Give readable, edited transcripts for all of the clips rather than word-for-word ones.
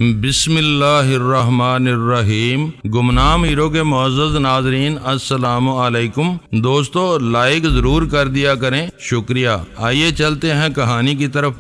بسم اللہ الرحمن الرحیم۔ گمنام ہیرو کے معزز ناظرین السلام علیکم۔ دوستو لائک ضرور کر دیا کریں، شکریہ۔ آئیے چلتے ہیں کہانی کی طرف۔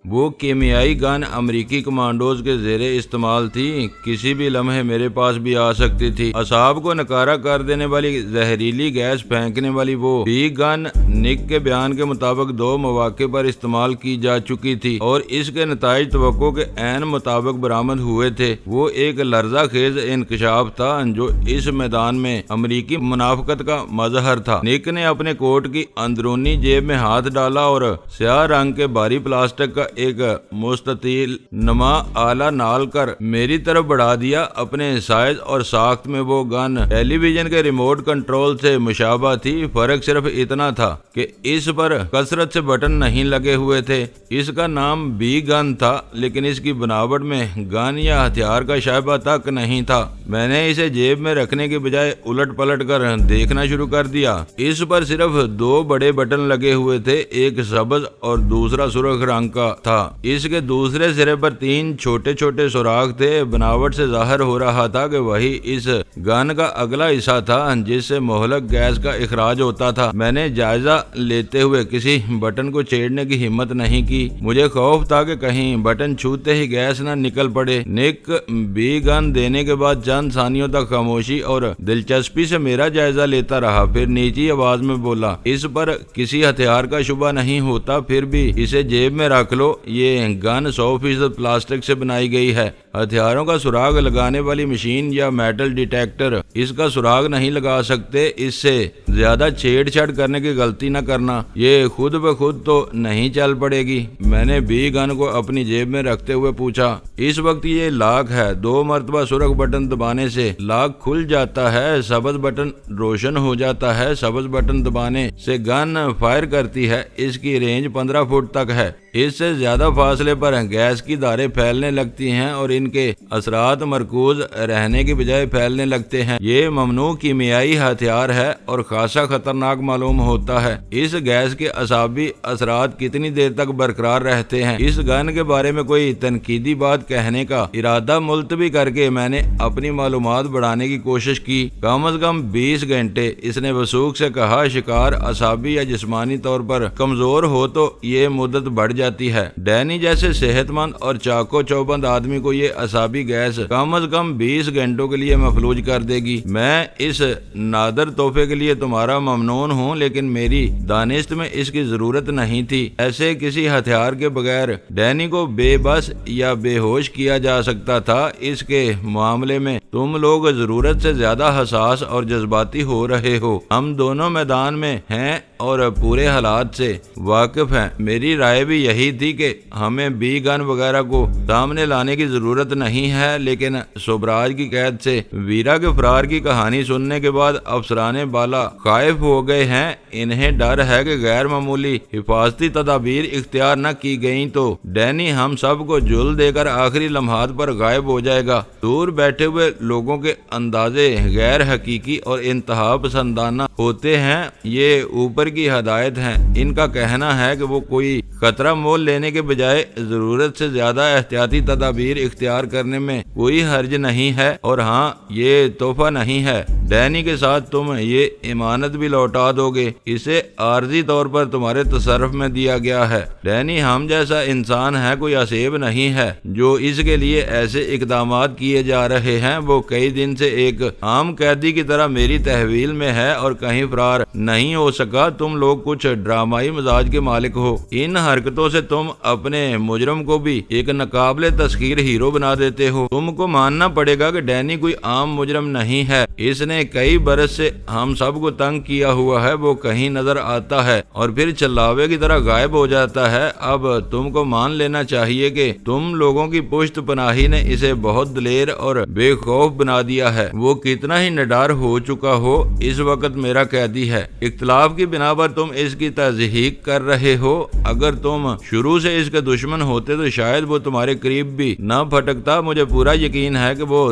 وہ کیمیائی گن امریکی کمانڈوز کے زیر استعمال تھی، کسی بھی لمحے میرے پاس بھی آ سکتی تھی۔ اعصاب کو نکارہ کر دینے والی زہریلی گیس پھینکنے والی وہ بی گن نک کے بیان کے مطابق 2 مواقع پر استعمال کی جا چکی تھی اور اس کے نتائج توقع کے عین مطابق برآمد ہوئے تھے۔ وہ ایک لرزہ خیز انکشاف تھا جو اس میدان میں امریکی منافقت کا مظہر تھا۔ نک نے اپنے کوٹ کی اندرونی جیب میں ہاتھ ڈالا اور سیاہ رنگ کے بھاری پلاسٹک کا ایک مستطیل نما آلہ نال کر میری طرف بڑھا دیا۔ اپنے سائز اور ساخت میں وہ گن ٹیلی ویژن کے ریموٹ کنٹرول سے مشابہ تھی، فرق صرف اتنا تھا کہ اس پر کثرت سے بٹن نہیں لگے ہوئے تھے۔ اس کا نام بی گن تھا، لیکن اس کی بناوٹ میں گن یا ہتھیار کا شائبہ تک نہیں تھا۔ میں نے اسے جیب میں رکھنے کے بجائے الٹ پلٹ کر دیکھنا شروع کر دیا۔ اس پر صرف 2 بڑے بٹن لگے ہوئے تھے، ایک سبز اور دوسرا سرخ رنگ کا تھا۔ اس کے دوسرے سرے پر 3 چھوٹے چھوٹے سوراخ تھے۔ بناوٹ سے ظاہر ہو رہا تھا کہ وہی اس گن کا اگلا حصہ تھا جس سے مہلک گیس کا اخراج ہوتا تھا۔ میں نے جائزہ لیتے ہوئے کسی بٹن کو چھیڑنے کی ہمت نہیں کی۔ مجھے خوف تھا کہ کہیں بٹن چھوتے ہی گیس نہ نکل پڑے۔ نک بی گن دینے کے بعد چند ثانیوں تک خاموشی اور دلچسپی سے میرا جائزہ لیتا رہا، پھر نیچی آواز میں بولا، اس پر کسی ہتھیار کا شبہ نہیں ہوتا، پھر بھی اسے جیب میں رکھ لو۔ یہ گن 100% پلاسٹک سے بنائی گئی ہے۔ ہتھیاروں کا سراغ لگانے والی مشین یا میٹل ڈیٹیکٹر اس کا سراغ نہیں لگا سکتے۔ اس سے زیادہ چھیڑ چھاڑ کرنے کی غلطی نہ کرنا، یہ خود بخود تو نہیں چل پڑے گی۔ میں نے بی گن کو اپنی جیب میں رکھتے ہوئے پوچھا، اس وقت یہ لاک ہے، 2 مرتبہ سرخ بٹن دبانے سے لاک کھل جاتا ہے، سبز بٹن روشن ہو جاتا ہے۔ سبز بٹن دبانے سے گن فائر کرتی ہے، اس کی رینج 15 فٹ تک ہے۔ اس سے زیادہ فاصلے پر گیس کی دھاریں پھیلنے لگتی ہیں اور ان کے اثرات مرکوز رہنے کی بجائے پھیلنے لگتے ہیں۔ یہ ممنوع کیمیائی ہتھیار ہے اور خاصا خطرناک معلوم ہوتا ہے۔ اس گیس کے اعصابی اثرات کتنی دیر تک برقرار رہتے ہیں؟ اس گن کے بارے میں کوئی تنقیدی بات کہنے کا ارادہ ملتوی کر کے میں نے اپنی معلومات بڑھانے کی کوشش کی۔ کم از کم 20 گھنٹے، اس نے وثوق سے کہا۔ شکار اعصابی یا جسمانی طور پر کمزور ہو تو یہ مدت بڑھ جاتی ہے۔ ڈینی جیسے صحت مند اور چاقو چوبند آدمی کو یہ اعصابی گیس کم از کم 20 گھنٹوں کے لیے مفلوج کر دے گی۔ میں اس نادر تحفے کے لیے تمہارا ممنون ہوں، لیکن میری دانست میں اس کی ضرورت نہیں تھی۔ ایسے کسی ہتھیار کے بغیر ڈینی کو بے بس یا بے ہوش کیا جا سکتا تھا۔ اس کے معاملے میں تم لوگ ضرورت سے زیادہ حساس اور جذباتی ہو رہے ہو۔ ہم دونوں میدان میں ہیں اور پورے حالات سے واقف ہیں۔ میری رائے بھی یہی تھی کہ ہمیں بی گن وغیرہ کو سامنے لانے کی ضرورت نہیں ہے، لیکن سوبراج کی قید سے ویرا کے فرار کی کہانی سننے کے بعد افسران بالا خائف ہو گئے ہیں۔ انہیں ڈر ہے کہ غیر معمولی حفاظتی تدابیر اختیار نہ کی گئیں تو ڈینی ہم سب کو جل دے کر آخری لمحات پر غائب ہو جائے گا۔ دور بیٹھے ہوئے لوگوں کے اندازے غیر حقیقی اور انتہا پسندانہ ہوتے ہیں۔ یہ اوپر کی ہدایت ہیں۔ ان کا کہنا ہے کہ وہ کوئی خطرہ مول لینے کے بجائے ضرورت سے زیادہ احتیاطی تدابیر اختیار کرنے میں کوئی حرج نہیں ہے، اور ہاں یہ تحفہ نہیں ہے۔ ڈینی کے ساتھ تم یہ امانت بھی لوٹا دو گے، اسے عارضی طور پر تمہارے تصرف میں دیا گیا ہے۔ ڈینی ہم جیسا انسان ہے، کوئی عصیب نہیں ہے جو اس کے لیے ایسے اقدامات کیے جا رہے ہیں۔ وہ کئی دن سے ایک عام قیدی کی طرح میری تحویل میں ہے اور کہیں فرار نہیں ہو سکا۔ تم لوگ کچھ ڈرامائی مزاج کے مالک ہو۔ ان حرکتوں سے تم اپنے مجرم کو بھی ایک ناقابل تسخیر ہیرو بنا دیتے ہو۔ تم کو ماننا پڑے گا کہ ڈینی کوئی عام مجرم نہیں ہے۔ اس نے کئی برس سے ہم سب کو تنگ کیا ہوا ہے۔ وہ کہیں نظر آتا ہے اور پھر چلاوے کی طرح غائب ہو جاتا ہے۔ اب تم کو مان لینا چاہیے کہ تم لوگوں کی پشت پناہی نے اسے بہت دلیر اور بے خوف بنا دیا ہے۔ وہ کتنا ہی نڈار ہو چکا ہو، اس وقت میرا قیدی ہے۔ اختلاف کی بنا پر تم اس کی تضحیق کر رہے ہو۔ اگر تم شروع سے اس کے دشمن ہوتے تو شاید وہ تمہارے قریب بھی نہ پھٹکتا۔ مجھے پورا یقین ہے کہ وہ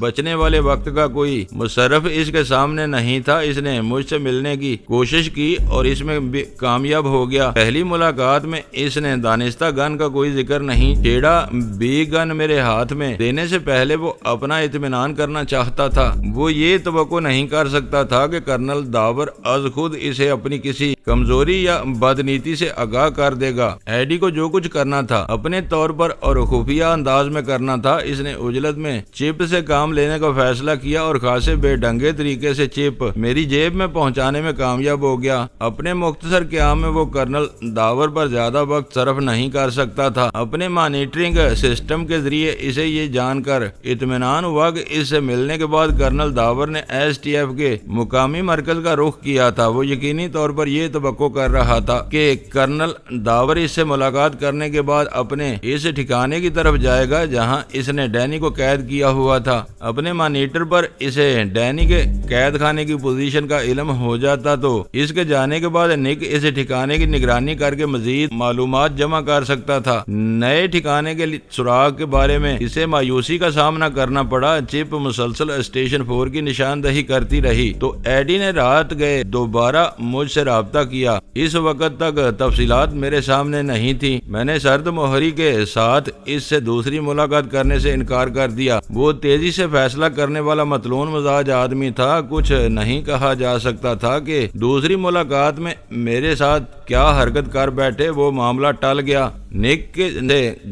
بچنے والے وقت کا کوئی مصرف اس کے سامنے نہیں تھا۔ اس نے مجھ سے ملنے کی کوشش کی اور اس میں کامیاب ہو گیا۔ پہلی ملاقات میں اس نے دانستہ گن کا کوئی ذکر نہیں چھیڑا۔ بی گن میرے ہاتھ میں دینے سے پہلے وہ اپنا اطمینان کرنا چاہتا تھا۔ وہ یہ توقع نہیں کر سکتا تھا کہ کرنل داور از خود اسے اپنی کسی کمزوری یا بدنیتی سے آگاہ کر دے گا۔ ایڈی کو جو کچھ کرنا تھا اپنے طور پر اور خفیہ انداز میں کرنا تھا۔ اس نے عجلت میں چپ سے کام لینے کا فیصلہ کیا اور خاصے بے ڈھنگے طریقے سے چپ میری جیب میں پہنچانے میں کامیاب ہو گیا۔ اپنے مختصر قیام میں وہ کرنل داور پر زیادہ وقت صرف نہیں کر سکتا تھا۔ اپنے مانیٹرنگ سسٹم کے ذریعے اسے یہ جان کر اطمینان ہوا کہ اس سے ملنے کے بعد کرنل داور نے ایس ٹی ایف کے مقامی مرکز کا رخ کیا تھا۔ وہ یقینی طور پر یہ توقع کر رہا تھا کہ کرنل داور اس سے ملاقات کرنے کے بعد اپنے اس ٹھکانے کی طرف جائے گا جہاں اس نے ڈینی کو قید کیا ہوا تھا۔ اپنے مانیٹر پر اسے ڈینی کے قید خانے کی پوزیشن کا علم ہو جاتا تو اس کے جانے کے بعد نک اس ٹھکانے کی نگرانی کر کے مزید معلومات جمع کر سکتا تھا۔ نئے ٹھکانے کے سراغ کے بارے میں اسے مایوسی کا سامنا کرنا پڑا۔ چپ مسلسل اسٹیشن 4 کی نشاندہی کرتی رہی تو ایڈی نے رات گئے دوبارہ مجھ سے رابطہ کیا۔ اس وقت تک تفصیلات میرے سامنے نہیں تھی۔ میں نے سرد مہری کے ساتھ اس سے دوسری ملاقات کرنے سے انکار کر دیا۔ وہ تیزی سے فیصلہ کرنے والا متلون مزاج آدمی تھا۔ کچھ نہیں کہا جا سکتا تھا کہ دوسری ملاقات میں میرے ساتھ کیا حرکت کر بیٹھے۔ وہ معاملہ ٹل گیا۔ نک کے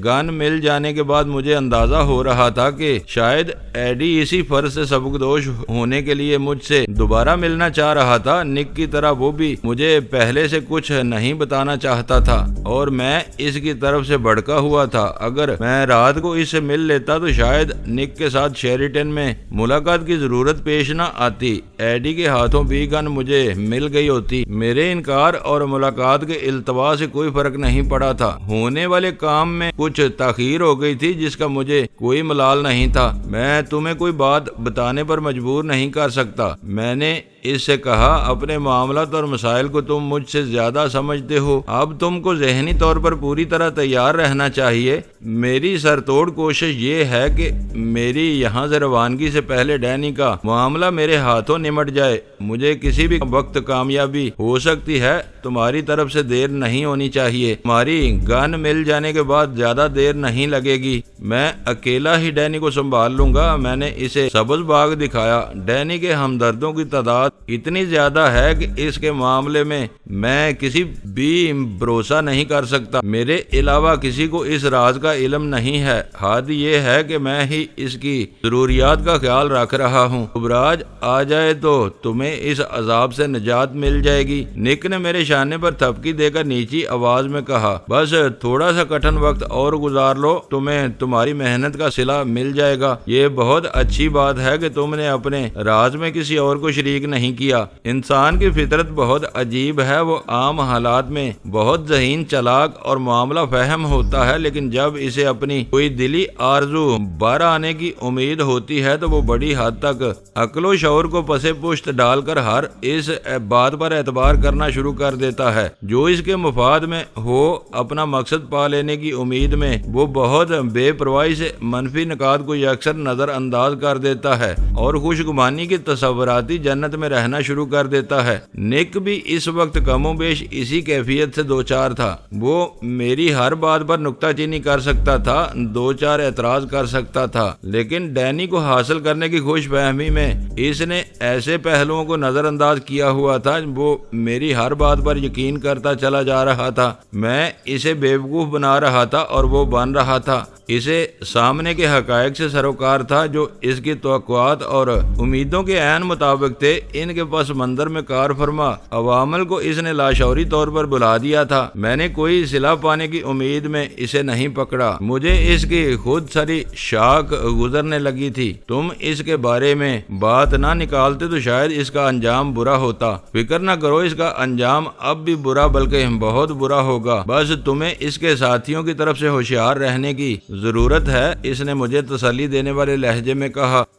گن مل جانے کے بعد مجھے اندازہ ہو رہا تھا کہ شاید ایڈی اسی فرض سے سبکدوش ہونے کے لیے مجھ سے دوبارہ ملنا چاہ رہا تھا۔ نک کی طرح وہ بھی مجھے پہلے سے کچھ نہیں بتانا چاہتا تھا اور میں اس کی طرف سے بھڑکا ہوا تھا۔ اگر میں رات کو اس سے مل لیتا تو شاید نک کے ساتھ شیریٹن میں ملاقات کی ضرورت پیش نہ آتی۔ ایڈی کے ہاتھوں بی گن مجھے مل گئی ہوتی۔ میرے انکار اور ملاقات کے التوا سے کوئی فرق نہیں پڑا تھا۔ ہونے والے کام میں کچھ تاخیر ہو گئی تھی جس کا مجھے کوئی ملال نہیں تھا۔ میں تمہیں کوئی بات بتانے پر مجبور نہیں کر سکتا، میں نے اس سے کہا۔ اپنے معاملات اور مسائل کو تم مجھ سے زیادہ سمجھتے ہو۔ اب تم کو ذہنی طور پر پوری طرح تیار رہنا چاہیے۔ میری سرتوڑ کوشش یہ ہے کہ میری یہاں سے روانگی سے پہلے ڈینی کا معاملہ میرے ہاتھوں نمٹ جائے۔ مجھے کسی بھی وقت کامیابی ہو سکتی ہے۔ تمہاری طرف سے دیر نہیں ہونی چاہیے۔ تمہاری گن مل جانے کے بعد زیادہ دیر نہیں لگے گی۔ میں اکیلا ہی ڈینی کو سنبھال لوں گا۔ میں نے اسے سبز باغ دکھایا۔ ڈینی کے ہمدردوں کی تعداد اتنی زیادہ ہے کہ اس کے معاملے میں کسی بھی بھروسہ نہیں کر سکتا۔ میرے علاوہ کسی کو اس راز کا علم نہیں ہے۔ حد یہ ہے کہ میں ہی اس کی ضروریات کا خیال رکھ رہا ہوں۔ ابراج آ جائے تو تمہیں اس عذاب سے نجات مل جائے گی۔ نک نے میرے شانے پر تھپکی دے کر نیچی آواز میں کہا، بس تھوڑا سا کٹھن وقت اور گزار لو، تمہیں تمہاری محنت کا صلہ مل جائے گا۔ یہ بہت اچھی بات ہے کہ تم نے اپنے راز میں کسی اور کو شریک نہیں کیا۔ انسان کی فطرت بہت عجیب ہے۔ وہ عام حالات میں بہت ذہین، چالاک اور معاملہ فہم ہوتا ہے، لیکن جب اسے اپنی کوئی دلی آرزو بار آنے کی امید ہوتی ہے تو وہ بڑی حد تک عقل و شعور کو پسے پشت ڈال کر ہر اس بات پر اعتبار کرنا شروع کر دیتا ہے جو اس کے مفاد میں ہو۔ اپنا مقصد پا لینے کی امید میں وہ بہت بے پرواہی سے منفی نکات کو یکسر نظر انداز کر دیتا ہے اور خوش گمانی کی تصوراتی جنت میں رہنا شروع کر دیتا ہے۔ نک بھی اس وقت کم و بیش اسی کیفیت سے دوچار تھا۔ وہ میری ہر بات پر نکتہ چینی کر سکتا تھا، دو چار اعتراض کر سکتا تھا، لیکن ڈینی کو حاصل کرنے کی خوش فہمی میں اس نے ایسے پہلوؤں کو نظر انداز کیا ہوا تھا۔ وہ میری ہر بات پر یقین کرتا چلا جا رہا تھا۔ میں اسے بیوقوف بنا رہا تھا اور وہ بن رہا تھا۔ اسے سامنے کے حقائق سے سروکار تھا جو اس کی توقعات اور امیدوں کے عین مطابق تھے۔ ان کے پس منظر میں کار فرما عوامل کو اس نے لاشعوری طور پر بلا دیا تھا۔ میں نے کوئی صلہ پانے کی امید میں اسے نہیں پکڑا۔ مجھے اس کی خود سری شاک گزرنے لگی تھی۔ تم اس کے بارے میں بات نہ نکالتے تو شاید اس کا انجام برا ہوتا۔ فکر نہ کرو، اس کا انجام اب بھی برا بلکہ بہت برا ہوگا۔ بس تمہیں اس کے ساتھیوں کی طرف سے ہوشیار رہنے کی ضرورت ہے۔ اس نے مجھے تسلی دینے والے لہجے میں کہا۔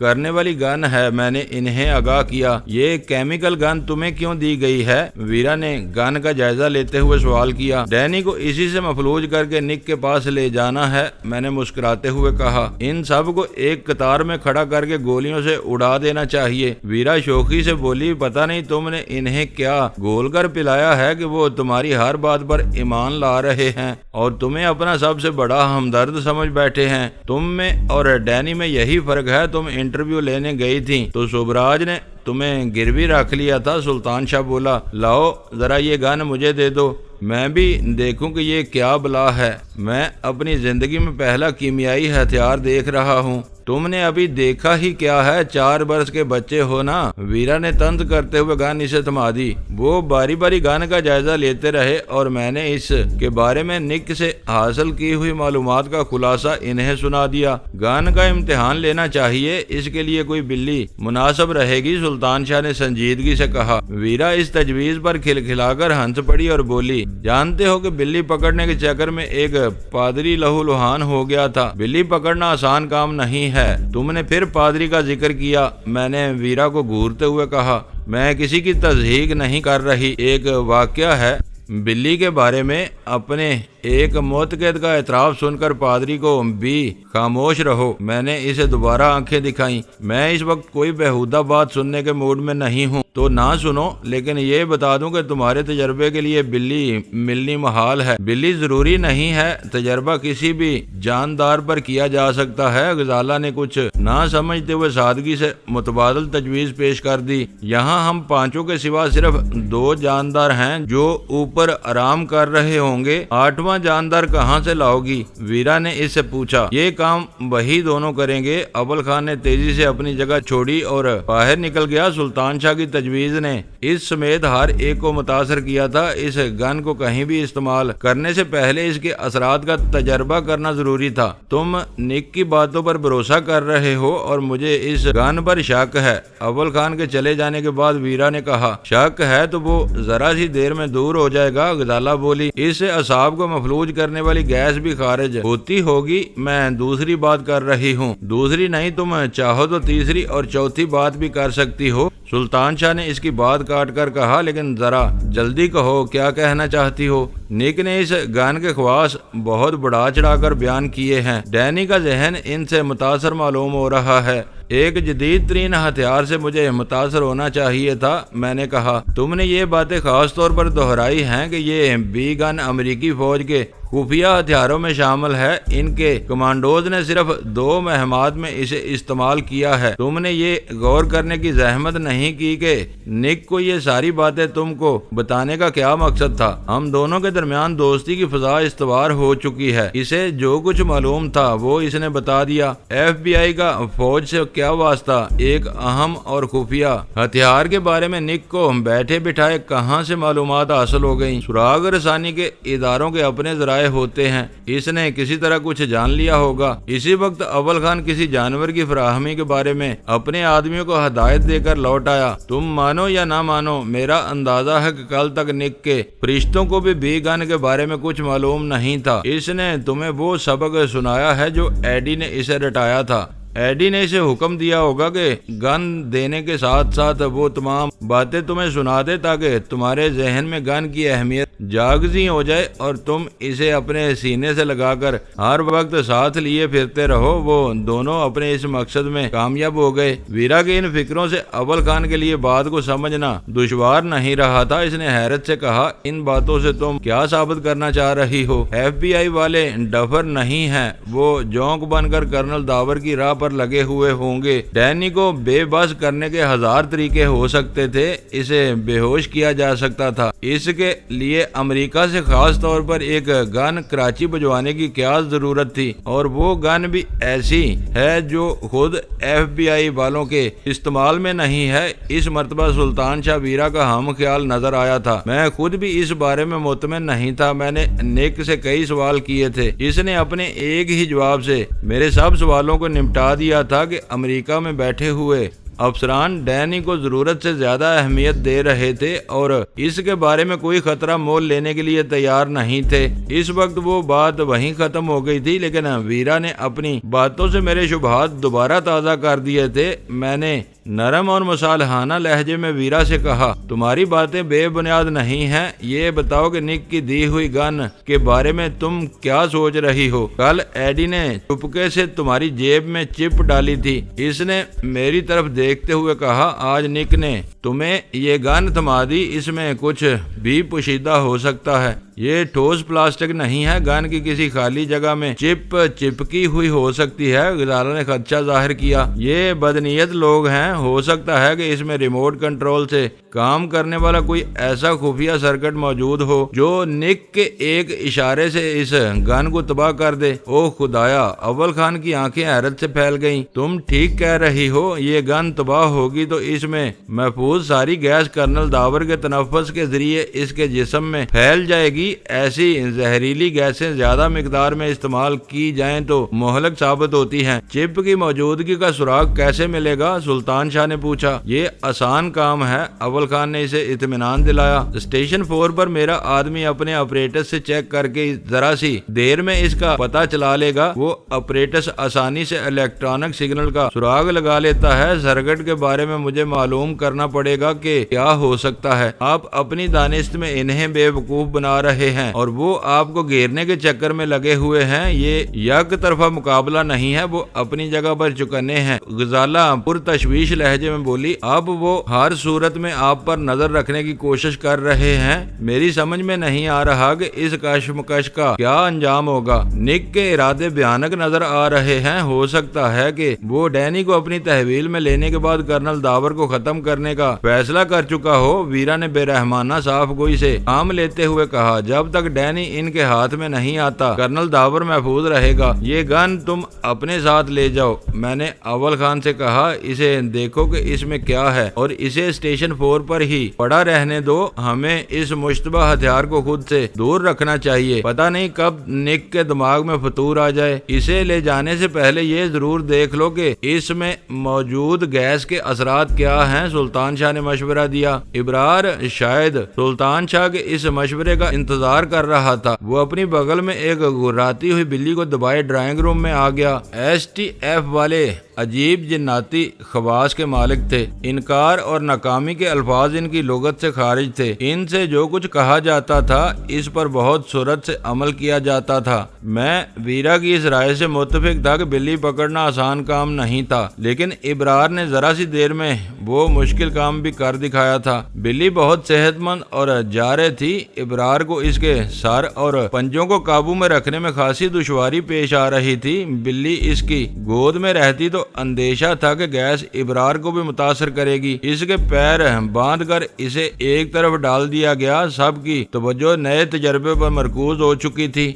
کرنے والی گن ہے، میں نے انہیں آگاہ کیا۔ یہ کیمیکل گن تمہیں کیوں دی گئی ہے؟ ویرا نے گن کا جائزہ لیتے ہوئے سوال کیا۔ ڈینی کو اسی سے مفلوج کر کے نک کے پاس لے جانا ہے، میں نے مسکراتے ہوئے کہا۔ ان سب کو ایک قطار میں کھڑا کر کے گولیوں سے اڑا دینا چاہیے۔ ویرا شوخی سے بولی، پتہ نہیں تم نے انہیں کیا گھول کر پلایا ہے کہ وہ تمہاری ہر بات پر ایمان لا رہے ہیں اور تمہیں اپنا سب سے بڑا ہمدرد سمجھ بیٹھے ہیں۔ تم میں اور ڈینی میں یہی فرق ہے، تم انٹرویو لینے گئی تھی تو صبراج نے تمہیں گروی رکھ لیا تھا۔ سلطان شاہ بولا، لاؤ ذرا یہ گن مجھے دے دو، میں بھی دیکھوں کہ یہ کیا بلا ہے۔ میں اپنی زندگی میں پہلا کیمیائی ہتھیار دیکھ رہا ہوں۔ تم نے ابھی دیکھا ہی کیا ہے، 4 برس کے بچے ہو نا۔ ویرا نے طنز کرتے ہوئے گن اسے تھما دی۔ وہ باری باری گن کا جائزہ لیتے رہے اور میں نے اس کے بارے میں نک سے حاصل کی ہوئی معلومات کا خلاصہ انہیں سنا دیا۔ گن کا امتحان لینا چاہیے، اس کے لیے کوئی بلی مناسب رہے گی، سلطان شاہ نے سنجیدگی سے کہا۔ ویرا اس تجویز پر کھلکھلا کر ہنس پڑی اور بولی، جانتے ہو کہ بلی پکڑنے کے چکر میں ایک پادری لہو لہان ہو گیا تھا۔ بلی پکڑنا آسان کام نہیں ہے۔ تم نے پھر پادری کا ذکر کیا، میں نے ویرا کو گھورتے ہوئے کہا۔ میں کسی کی تصدیق نہیں کر رہی، ایک واقعہ ہے۔ بلی کے بارے میں اپنے ایک معتقد کا اعتراف سن کر پادری کو بھی خاموش رہو۔ میں نے اسے دوبارہ آنکھیں دکھائیں۔ میں اس وقت کوئی بےہودہ بات سننے کے موڈ میں نہیں ہوں تو نہ سنو، لیکن یہ بتا دوں کہ تمہارے تجربے کے لیے بلی ملنی محال ہے۔ بلی ضروری نہیں ہے، تجربہ کسی بھی جاندار پر کیا جا سکتا ہے۔ غزالہ نے کچھ نہ سمجھتے ہوئے سادگی سے متبادل تجویز پیش کر دی۔ یہاں ہم 5 کے سوا صرف 2 جاندار ہیں جو اوپر آرام کر رہے ہوں گے، 8واں جاندار کہاں سے لاؤ گی؟ ویرا نے اس سے پوچھا۔ یہ کام وہی دونوں کریں گے۔ اول خان نے تیزی سے اپنی جگہ چھوڑی اور باہر نکل گیا۔ سلطان شاہ کی تجویز نے اس سمیت ہر ایک کو متاثر کیا تھا۔ اس گن کو کہیں بھی استعمال کرنے سے پہلے اس کے اثرات کا تجربہ کرنا ضروری تھا۔ تم نک کی باتوں پر بھروسہ کر رہے ہو اور مجھے اس گن پر شک ہے۔ اول خان کے چلے جانے کے بعد ویرا نے کہا، شک ہے تو وہ ذرا سی دیر میں دور ہو جائے گا۔ غزالہ بولی، اس سے اعصاب کو مفلوج کرنے والی گیس بھی خارج ہوتی ہوگی۔ میں دوسری بات کر رہی ہوں۔ دوسری نہیں، تم چاہو تو تیسری اور چوتھی بات بھی کر سکتی ہو۔ سلطان شاہ نے اس کی بات کاٹ کر کہا، لیکن ذرا جلدی کہو، کیا کہنا چاہتی ہو؟ نک نے اس گن کے خواص بہت بڑھا چڑھا کر بیان کیے ہیں۔ ڈینی کا ذہن ان سے متاثر معلوم ہو رہا ہے۔ ایک جدید ترین ہتھیار سے مجھے متاثر ہونا چاہیے تھا، میں نے کہا۔ تم نے یہ باتیں خاص طور پر دہرائی ہیں کہ یہ بی گن امریکی فوج کے خفیہ ہتھیاروں میں شامل ہے۔ ان کے کمانڈوز نے صرف 2 مہمات میں اسے استعمال کیا ہے۔ تم نے یہ غور کرنے کی زحمت نہیں کی کہ نک کو یہ ساری باتیں تم کو بتانے کا کیا مقصد تھا؟ ہم دونوں کے درمیان دوستی کی فضا استوار ہو چکی ہے۔ اسے جو کچھ معلوم تھا وہ اس نے بتا دیا۔ FBI کا فوج سے کیا واسطہ؟ ایک اہم اور خفیہ ہتھیار کے بارے میں نک کو بیٹھے بٹھائے کہاں سے معلومات حاصل ہو گئیں؟ سراغ رسانی کے اداروں کے اپنے ذرائع ہوتے ہیں۔ اس نے کسی طرح کچھ جان لیا ہوگا۔ اسی وقت اول خان کسی جانور کی فراہمی کے بارے میں اپنے آدمیوں کو ہدایت دے کر لوٹ آیا۔ تم مانو یا نہ مانو، میرا اندازہ ہے کہ کل تک نک کے فرشتوں کو بھی بی گن کے بارے میں کچھ معلوم نہیں تھا۔ اس نے تمہیں وہ سبق سنایا ہے جو ایڈی نے اسے رٹایا تھا۔ ایڈی نے اسے حکم دیا ہوگا کہ گن دینے کے ساتھ ساتھ وہ تمام باتیں تمہیں سنا دے تاکہ تمہارے ذہن میں گن کی اہمیت جاگزی ہو جائے اور تم اسے اپنے سینے سے لگا کر ہر وقت ساتھ لیے پھرتے رہو۔ وہ دونوں اپنے اس مقصد میں کامیاب ہو گئے۔ ویرا کے ان فکروں سے اول خان کے لیے بات کو سمجھنا دشوار نہیں رہا تھا۔ اس نے حیرت سے کہا، ان باتوں سے تم کیا ثابت کرنا چاہ رہی ہو؟ FBI والے ڈفر نہیں ہیں، وہ جونک بن کر کرنل داور کی راہ پر لگے ہوئے ہوں گے۔ ڈینی کو بے بس کرنے کے 1000 طریقے ہو سکتے تھے۔ اسے بے ہوش کیا جا سکتا تھا۔ اس کے لیے امریکہ سے خاص طور پر ایک گن کراچی بھجوانے کی کیا ضرورت تھی؟ اور وہ گن بھی ایسی ہے جو خود FBI والوں کے استعمال میں نہیں ہے۔ اس مرتبہ سلطان شاہ ویرا کا ہم خیال نظر آیا تھا۔ میں خود بھی اس بارے میں مطمئن نہیں تھا۔ میں نے نک سے کئی سوال کیے تھے۔ اس نے اپنے ایک ہی جواب سے میرے سب سوالوں کو نمٹا دیا تھا کہ امریکہ میں بیٹھے ہوئے افسران ڈینی کو ضرورت سے زیادہ اہمیت دے رہے تھے اور اس کے بارے میں کوئی خطرہ مول لینے کے لیے تیار نہیں تھے۔ اس وقت وہ بات وہیں ختم ہو گئی تھی، لیکن ویرا نے اپنی باتوں سے میرے شبہات دوبارہ تازہ کر دیے تھے۔ میں نے نرم اور مصالحانہ لہجے میں ویرا سے کہا، تمہاری باتیں بے بنیاد نہیں ہیں، یہ بتاؤ کہ نک کی دی ہوئی گن کے بارے میں تم کیا سوچ رہی ہو؟ کل ایڈی نے چپکے سے تمہاری جیب میں چپ ڈالی تھی۔ اس نے میری طرف دیکھتے ہوئے کہا، آج نک نے تمہیں یہ گن تھما دی، اس میں کچھ بھی پوشیدہ ہو سکتا ہے۔ یہ ٹھوس پلاسٹک نہیں ہے، گن کی کسی خالی جگہ میں چپ چپکی ہوئی ہو سکتی ہے۔ غزالہ نے خدشہ ظاہر کیا، یہ بدنیت لوگ ہیں، ہو سکتا ہے کہ اس میں ریموٹ کنٹرول سے کام کرنے والا کوئی ایسا خفیہ سرکٹ موجود ہو جو نک کے ایک اشارے سے اس گن کو تباہ کر دے۔ او خدایا! اول خان کی آنکھیں حیرت سے پھیل گئیں۔ تم ٹھیک کہہ رہی ہو، یہ گن تباہ ہوگی تو اس میں محفوظ ساری گیس کرنل داور کے تنفس کے ذریعے اس کے جسم میں پھیل جائے گی۔ ایسی زہریلی گیسیں زیادہ مقدار میں استعمال کی جائیں تو مہلک ثابت ہوتی ہیں۔ چپ کی موجودگی کا سراغ کیسے ملے گا؟ سلطان شاہ نے پوچھا۔ یہ آسان کام ہے، اول خان نے اسے اطمینان دلایا۔ اسٹیشن 4 پر میرا آدمی اپنے آپریٹس سے چیک کر کے ذرا سی دیر میں اس کا پتہ چلا لے گا۔ وہ آپریٹس آسانی سے الیکٹرانک سگنل کا سراغ لگا لیتا ہے۔ سرکٹ کے بارے میں مجھے معلوم کرنا پڑے گا کہ کیا ہو سکتا ہے۔ آپ اپنی دانست میں انہیں بے وقوف بنا رہے ہیں اور وہ آپ کو گھیرنے کے چکر میں لگے ہوئے ہیں۔ یہ یک طرفہ مقابلہ نہیں ہے، وہ اپنی جگہ پر چکنے ہیں۔ غزالہ پرتشویش لہجے میں بولی، اب وہ ہر صورت میں آپ پر نظر رکھنے کی کوشش کر رہے ہیں۔ میری سمجھ میں نہیں آ رہا کہ اس کشمکش کا کیا انجام ہوگا۔ نک کے ارادے بھیانک نظر آ رہے ہیں۔ ہو سکتا ہے کہ وہ ڈینی کو اپنی تحویل میں لینے کے بعد کرنل داور کو ختم کرنے کا فیصلہ کر چکا ہو۔ ویرا نے بے رحمانہ صاف گوئی سے کام لیتے ہوئے کہا، جب تک ڈینی ان کے ہاتھ میں نہیں آتا کرنل داور محفوظ رہے گا۔ یہ گن تم اپنے ساتھ لے جاؤ۔ میں نے اول خان سے کہا، اسے دیکھو کہ اس میں کیا ہے اور اسے اسٹیشن 4 پر ہی پڑا رہنے دو۔ ہمیں اس مشتبہ ہتھیار کو خود سے دور رکھنا چاہیے، پتہ نہیں کب نک کے دماغ میں فطور آ جائے۔ اسے لے جانے سے پہلے یہ ضرور دیکھ لو کہ اس میں موجود گیس کے اثرات کیا ہیں۔ سلطان شاہ نے مشورہ دیا۔ ابرار شاید سلطان شاہ کے اس مشورے کا انتظار کر رہا تھا۔ وہ اپنی بغل میں ایک گراتی ہوئی بلی کو دبائے ڈرائنگ روم میں آ گیا۔ STF والے عجیب جناتی خواص کے مالک تھے۔ انکار اور ناکامی کے الفاظ ان کی لغت سے خارج تھے۔ ان سے جو کچھ کہا جاتا تھا اس پر بہت سرعت سے عمل کیا جاتا تھا۔ میں ویرا کی اس رائے سے متفق تھا کہ بلی پکڑنا آسان کام نہیں تھا، لیکن ابرار نے ذرا سی دیر میں وہ مشکل کام بھی کر دکھایا تھا۔ بلی بہت صحت مند اور جارح تھی۔ ابرار کو اس کے سر اور پنجوں کو قابو میں رکھنے میں خاصی دشواری پیش آ رہی تھی۔ بلی اس کی گود میں رہتی تو اندیشہ تھا کہ گیس ابرار کو بھی متاثر کرے گی۔ اس کے پیر باندھ کر اسے ایک طرف ڈال دیا گیا۔ سب کی توجہ نئے تجربے پر مرکوز ہو چکی تھی۔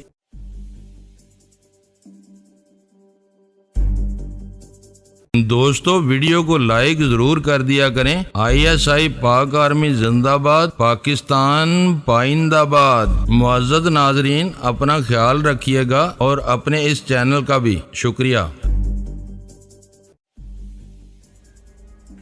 دوستو ویڈیو کو لائک ضرور کر دیا کریں۔ ISI پاک آرمی زندہ باد، پاکستان پائندہ باد۔ معزز ناظرین، اپنا خیال رکھیے گا اور اپنے اس چینل کا بھی شکریہ۔